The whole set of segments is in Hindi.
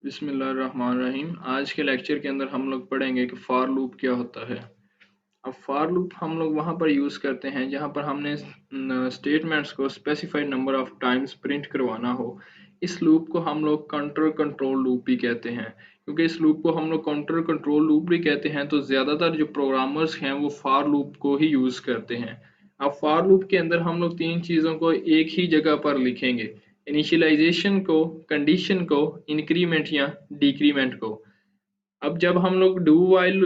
बिस्मिल्लाहिर्रहमानिर्रहीम। आज के लेक्चर के अंदर हम लोग पढ़ेंगे कि फॉर लूप क्या होता है। अब फॉर लूप हम लोग वहाँ पर यूज़ करते हैं जहाँ पर हमने स्टेटमेंट्स को specified number of times print करवाना हो। इस लूप को हम लोग काउंटर कंट्रोल लूप भी कहते हैं। क्योंकि इस लूप को हम लोग काउंटर कंट्रोल लूप भी कहते हैं, तो ज़्यादातर जो प्रोग्रामर्स हैं वो फॉर लूप को ही यूज़ करते हैं। अब फॉर लूप के अंदर हम लोग तीन चीज़ों को एक ही जगह पर लिखेंगे: इनिशियलाइजेशन को, कंडीशन को, इंक्रीमेंट या डिक्रीमेंट को। अब जब हम लोग डू वाइल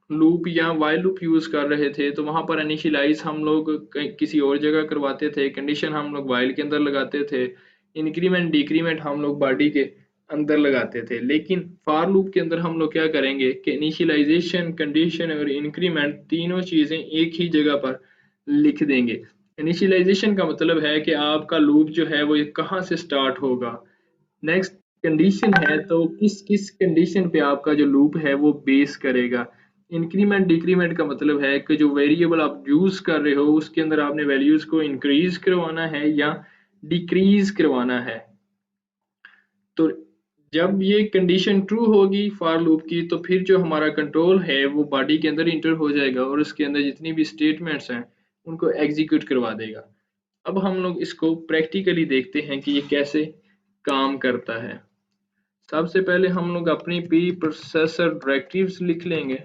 लूप या वाइल लूप यूज़ कर रहे थे तो वहाँ पर इनिशियलाइज हम लोग किसी और जगह करवाते थे, कंडीशन हम लोग वाइल के अंदर लगाते थे, इंक्रीमेंट डिक्रीमेंट हम लोग बॉडी के अंदर लगाते थे। लेकिन फॉर लूप के अंदर हम लोग क्या करेंगे कि इनिशियलाइजेशन, कंडीशन और इंक्रीमेंट तीनों चीज़ें एक ही जगह पर लिख देंगे। इनिशियलाइजेशन का मतलब है कि आपका लूप जो है वो कहाँ से स्टार्ट होगा। नेक्स्ट कंडीशन है तो किस किस कंडीशन पे आपका जो लूप है वो बेस करेगा। इंक्रीमेंट डिक्रीमेंट का मतलब है कि जो वेरिएबल आप यूज कर रहे हो उसके अंदर आपने वैल्यूज को इंक्रीज करवाना है या डिक्रीज करवाना है। तो जब ये कंडीशन ट्रू होगी फॉर लूप की तो फिर जो हमारा कंट्रोल है वो बॉडी के अंदर इंटर हो जाएगा और उसके अंदर जितनी भी स्टेटमेंट्स हैं उनको एग्जीक्यूट करवा देगा। अब हम लोग इसको प्रैक्टिकली देखते हैं कि ये कैसे काम करता है। सबसे पहले हम लोग अपनी प्री प्रोसेसर डायरेक्टिव्स लिख लेंगे,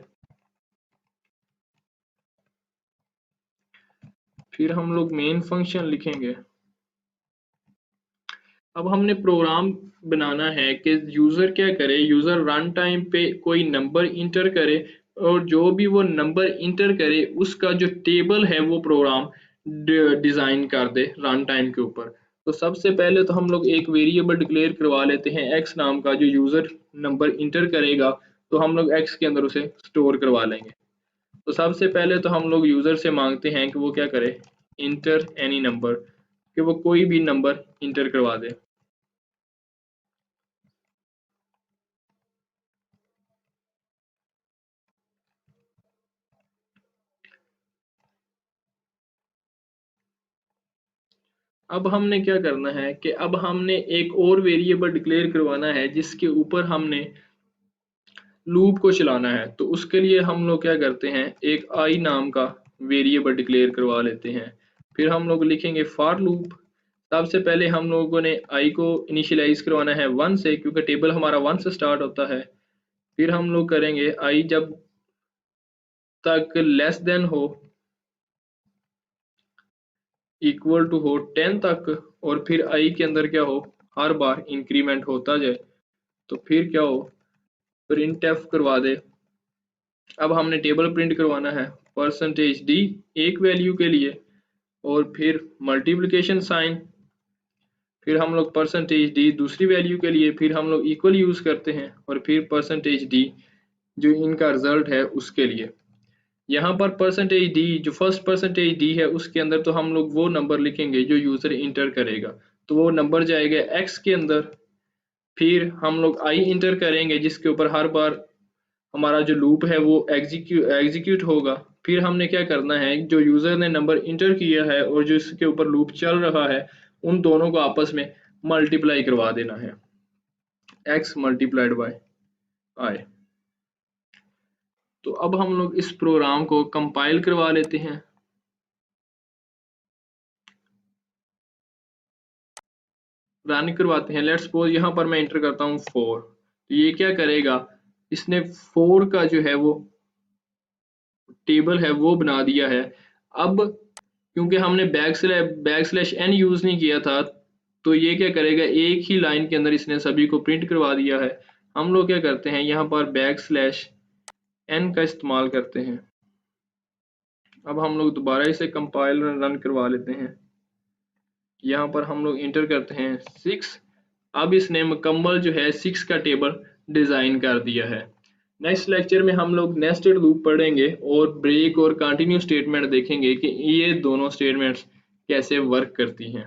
फिर हम लोग मेन फंक्शन लिखेंगे। अब हमने प्रोग्राम बनाना है कि यूजर क्या करे, यूजर रन टाइम पे कोई नंबर इंटर करे और जो भी वो नंबर इंटर करे उसका जो टेबल है वो प्रोग्राम डिजाइन कर दे रन टाइम के ऊपर। तो सबसे पहले तो हम लोग एक वेरिएबल डिक्लेयर करवा लेते हैं एक्स नाम का, जो यूजर नंबर इंटर करेगा तो हम लोग एक्स के अंदर उसे स्टोर करवा लेंगे। तो सबसे पहले तो हम लोग यूजर से मांगते हैं कि वो क्या करे, इंटर एनी नंबर, कि वो कोई भी नंबर इंटर करवा दे। अब हमने क्या करना है कि अब हमने एक और वेरिएबल डिक्लेयर करवाना है जिसके ऊपर हमने लूप को चलाना है। तो उसके लिए हम लोग क्या करते हैं, एक आई नाम का वेरिएबल डिक्लेयर करवा लेते हैं। फिर हम लोग लिखेंगे फॉर लूप। सबसे पहले हम लोगों ने आई को इनिशियलाइज करवाना है 1 से, क्योंकि टेबल हमारा 1 से स्टार्ट होता है। फिर हम लोग करेंगे आई जब तक लेस देन हो, इक्वल टू हो 10 तक, और फिर आई के अंदर क्या हो, हर बार इंक्रीमेंट होता जाए। तो फिर क्या हो, प्रिंट एफ करवा दे। अब हमने टेबल प्रिंट करवाना है परसेंटेज डी एक वैल्यू के लिए, और फिर मल्टीप्लिकेशन साइन, फिर हम लोग परसेंटेज डी दूसरी वैल्यू के लिए, फिर हम लोग इक्वल यूज करते हैं, और फिर परसेंटेज डी जो इनका रिजल्ट है उसके लिए। यहाँ पर परसेंटेज डी, जो फर्स्ट परसेंटेज डी है उसके अंदर तो हम लोग वो नंबर लिखेंगे जो यूजर इंटर करेगा। तो वो नंबर जाएगा एक्स के अंदर। फिर हम लोग आई इंटर करेंगे जिसके ऊपर हर बार हमारा जो लूप है वो एग्जीक्यूट होगा। फिर हमने क्या करना है, जो यूजर ने नंबर इंटर किया है और जो इसके ऊपर लूप चल रहा है उन दोनों को आपस में मल्टीप्लाई करवा देना है, x मल्टीप्लाइड बाय आई। तो अब हम लोग इस प्रोग्राम को कंपाइल करवा लेते हैं। रन करवाते हैं। लेट्स सपोज यहाँ पर मैं इंटर करता हूँ 4, तो ये क्या करेगा, इसने 4 का जो है वो टेबल है वो बना दिया है। अब क्योंकि हमने बैक स्लैश एन यूज नहीं किया था तो ये क्या करेगा, एक ही लाइन के अंदर इसने सभी को प्रिंट करवा दिया है। हम लोग क्या करते हैं, यहाँ पर बैक स्लैश एन का इस्तेमाल करते हैं। अब हम लोग दोबारा इसे कंपाइल रन करवा लेते हैं। यहाँ पर हम लोग इंटर करते हैं 6। अब इसने मुकम्मल जो है 6 का टेबल डिजाइन कर दिया है। नेक्स्ट लेक्चर में हम लोग नेस्टेड लूप पढ़ेंगे और ब्रेक और कंटिन्यू स्टेटमेंट देखेंगे कि ये दोनों स्टेटमेंट्स कैसे वर्क करती हैं।